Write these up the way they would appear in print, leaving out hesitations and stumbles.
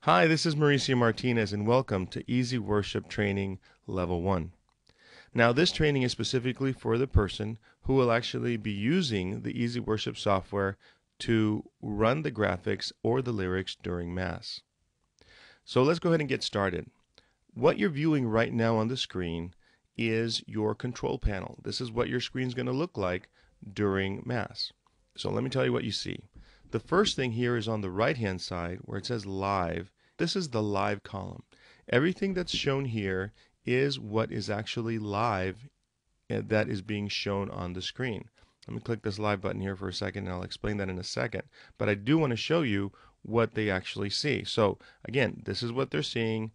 Hi, this is Mauricio Martinez, and welcome to Easy Worship Training Level 1. Now, this training is specifically for the person who will actually be using the Easy Worship software to run the graphics or the lyrics during Mass. So let's go ahead and get started. What you're viewing right now on the screen is your control panel. This is what your screen is going to look like during Mass. So let me tell you what you see. The first thing here is on the right-hand side where it says Live. This is the live column. Everything that's shown here is what is actually live that is being shown on the screen. Let me click this live button here for a second, and I'll explain that in a second. But I do want to show you what they actually see. So again, this is what they're seeing,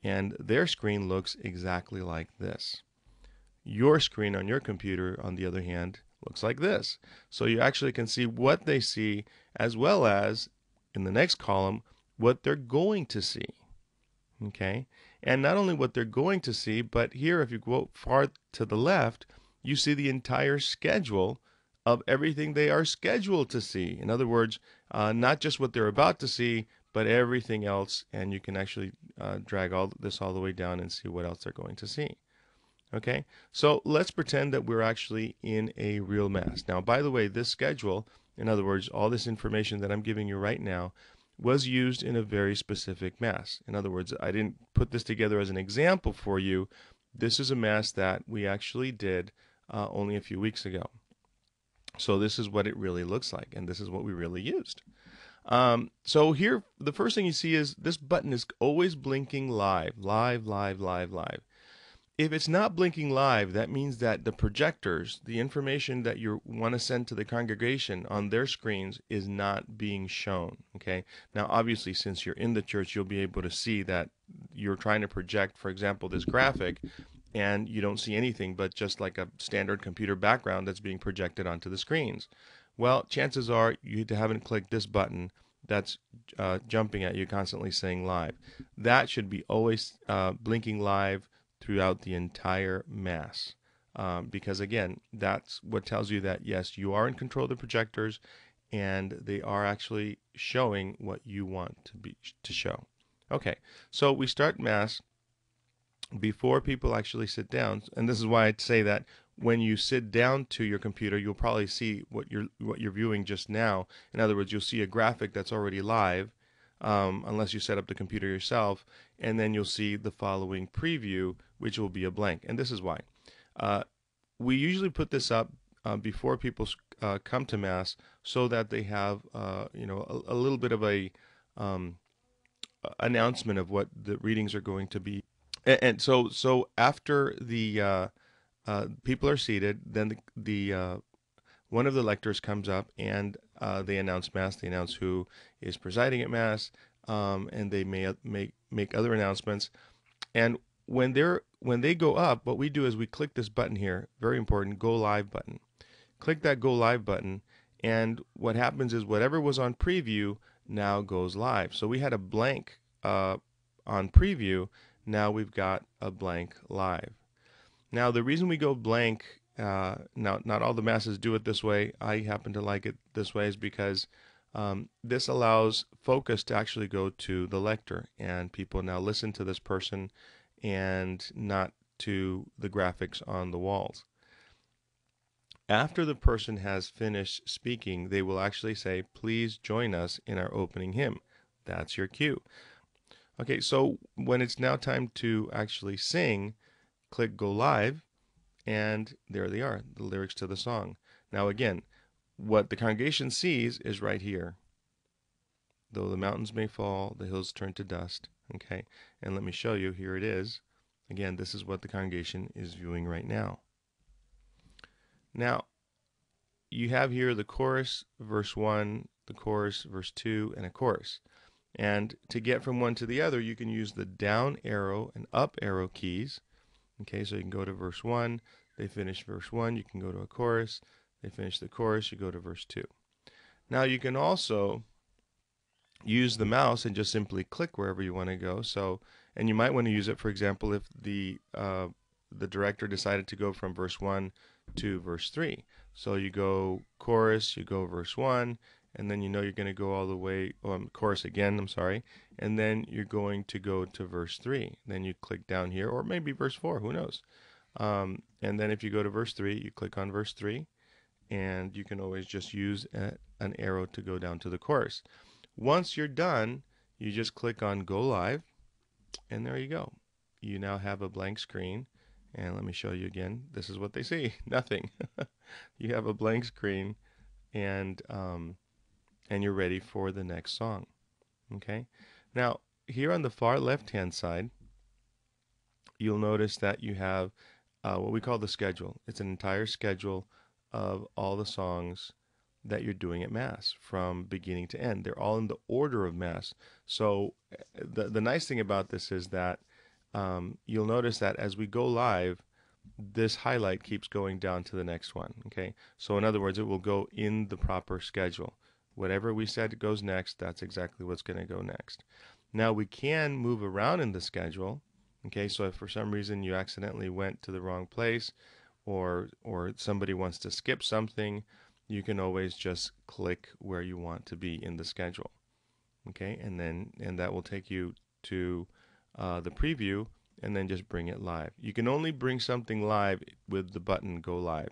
and their screen looks exactly like this. Your screen on your computer, on the other hand, looks like this. So you actually can see what they see, as well as in the next column what they're going to see. Okay, and not only what they're going to see, but here if you go far to the left, you see the entire schedule of everything they are scheduled to see. In other words, not just what they're about to see, but everything else, and you can actually drag all the way down and see what else they're going to see. Okay, so let's pretend that we're actually in a real Mass. Now, by the way, this schedule, in other words, all this information that I'm giving you right now, was used in a very specific Mass. In other words, I didn't put this together as an example for you. This is a Mass that we actually did only a few weeks ago. So this is what it really looks like, and this is what we really used. So here, the first thing you see is this button is always blinking live, live, live, live, live. If it's not blinking live, that means that the projectors, the information that you want to send to the congregation on their screens is not being shown. Okay. Now, obviously, since you're in the church, you'll be able to see that you're trying to project, for example, this graphic, and you don't see anything but just like a standard computer background that's being projected onto the screens. Well, chances are you haven't clicked this button that's jumping at you, constantly saying live. That should be always blinking live throughout the entire Mass, because again, that's what tells you that yes, you are in control of the projectors, and they are actually showing what you want to show. Okay, so we start Mass before people actually sit down, and this is why I'd say that when you sit down to your computer, you'll probably see what you're viewing just now. In other words, you'll see a graphic that's already live, unless you set up the computer yourself, and then you'll see the following preview, which will be a blank. And this is why. We usually put this up before people come to Mass, so that they have a little bit of a announcement of what the readings are going to be. And so after the people are seated, then the one of the lectors comes up, and they announce Mass. They announce who is presiding at Mass, and they may make other announcements. And when they go up, what we do is we click this button here, very important, Go Live button. Click that Go Live button, and what happens is whatever was on preview now goes live. So we had a blank on preview. Now we've got a blank live. Now the reason we go blank, now not all the Masses do it this way, I happen to like it this way, is because this allows focus to actually go to the lector, and people now listen to this person and not to the graphics on the walls. After the person has finished speaking, they will actually say, "Please join us in our opening hymn." That's your cue. Okay, so when it's now time to actually sing, click Go Live, and there they are, the lyrics to the song. Now again, what the congregation sees is right here. Though the mountains may fall, the hills turn to dust. Okay, and let me show you, here it is. Again, this is what the congregation is viewing right now. Now, you have here the chorus, verse 1, the chorus, verse 2, and a chorus. And to get from one to the other, you can use the down arrow and up arrow keys. Okay, so you can go to verse 1, they finish verse 1, you can go to a chorus, they finish the chorus, you go to verse 2. Now you can also use the mouse and just simply click wherever you want to go. So, and you might want to use it, for example, if the director decided to go from verse 1 to verse 3. So you go chorus, you go verse 1, and then you know you're going to go all the way, chorus again, I'm sorry, and then you're going to go to verse 3. Then you click down here, or maybe verse 4, who knows. And then if you go to verse 3, you click on verse 3, and you can always just use an arrow to go down to the chorus. Once you're done, you just click on Go Live, and there you go. You now have a blank screen, and let me show you again. This is what they see, nothing. You have a blank screen, and you're ready for the next song. Okay. Now, here on the far left-hand side, you'll notice that you have what we call the schedule. It's an entire schedule of all the songs that you're doing at Mass from beginning to end. They're all in the order of Mass. So the nice thing about this is that you'll notice that as we go live, this highlight keeps going down to the next one. Okay. So in other words, it will go in the proper schedule. Whatever we said goes next, that's exactly what's going to go next. Now we can move around in the schedule. Okay, so if for some reason you accidentally went to the wrong place, or somebody wants to skip something, you can always just click where you want to be in the schedule. Okay, and that will take you to the preview, and then just bring it live. You can only bring something live with the button Go Live.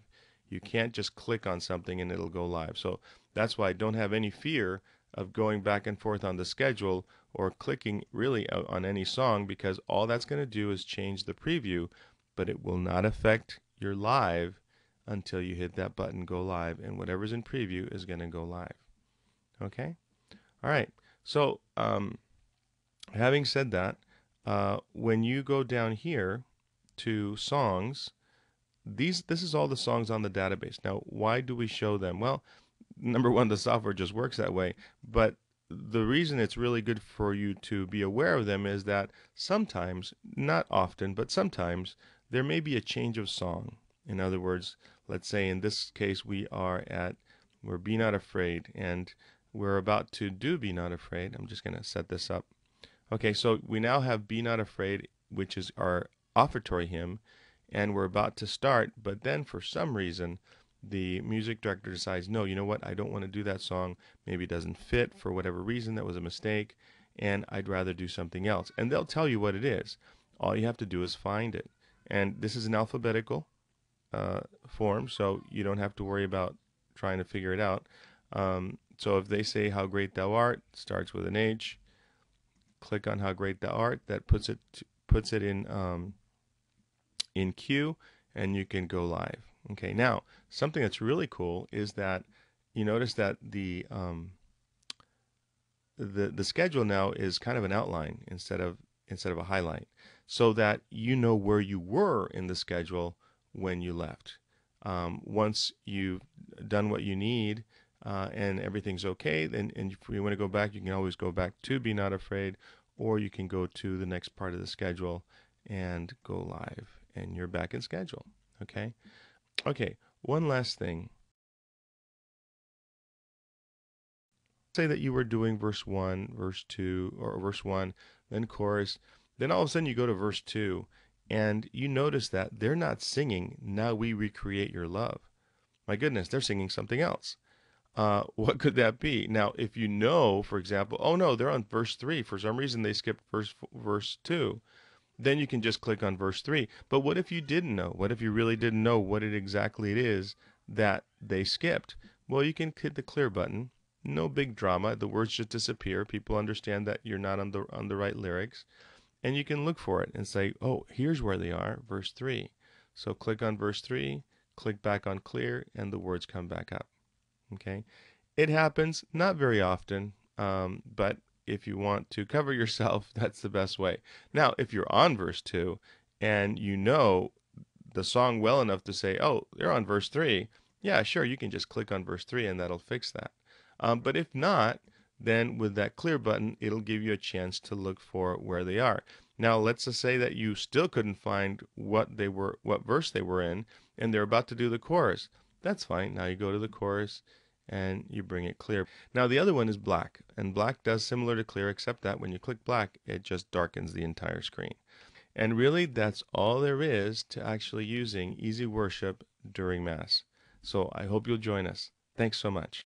You can't just click on something and it'll go live. So that's why I don't have any fear of going back and forth on the schedule or clicking really on any song, because all that's going to do is change the preview, but it will not affect your live until you hit that button Go Live, and whatever's in preview is going to go live. Okay? All right. So having said that, when you go down here to songs, this is all the songs on the database. Now, why do we show them? Well, number one, the software just works that way, but the reason it's really good for you to be aware of them is that sometimes, not often, but sometimes, there may be a change of song. In other words, let's say in this case we're Be Not Afraid, and we're about to do Be Not Afraid. I'm just going to set this up. Okay, so we now have Be Not Afraid, which is our offertory hymn, and we're about to start, but then for some reason the music director decides, no, you know what, I don't want to do that song. Maybe it doesn't fit for whatever reason, that was a mistake, and I'd rather do something else. And they'll tell you what it is. All you have to do is find it. And this is an alphabetical form, so you don't have to worry about trying to figure it out. So if they say How Great Thou Art, starts with an H, click on How Great Thou Art, that puts it in queue, and you can go live. Okay, now something that's really cool is that you notice that the schedule now is kind of an outline instead of a highlight, so that you know where you were in the schedule when you left. Once you've done what you need and everything's okay, then and if you want to go back, you can always go back to Be Not Afraid, or you can go to the next part of the schedule and go live, and you're back in schedule. Okay. Okay, one last thing. Say that you were doing verse 1, verse 2, or verse 1, then chorus, then all of a sudden you go to verse 2, and you notice that they're not singing, Now We Recreate Your Love. My goodness, they're singing something else. What could that be? Now, if you know, for example, oh no, they're on verse 3. For some reason, they skipped verse 2. Then you can just click on verse 3. But what if you didn't know? What if you really didn't know what exactly it is that they skipped? Well, you can hit the clear button. No big drama. The words just disappear. People understand that you're not on the right lyrics. And you can look for it and say, oh, here's where they are, verse 3. So click on verse 3, click back on clear, and the words come back up. Okay? It happens, not very often, but if you want to cover yourself, that's the best way. Now, if you're on verse 2 and you know the song well enough to say, oh, they're on verse 3, yeah, sure, you can just click on verse 3 and that'll fix that. But if not, then with that clear button, it'll give you a chance to look for where they are. Now, let's just say that you still couldn't find what verse they were in, and they're about to do the chorus. That's fine. Now you go to the chorus and you bring it clear. Now the other one is black, and black does similar to clear, except that when you click black, it just darkens the entire screen. And really, that's all there is to actually using EasyWorship during Mass. So I hope you'll join us. Thanks so much.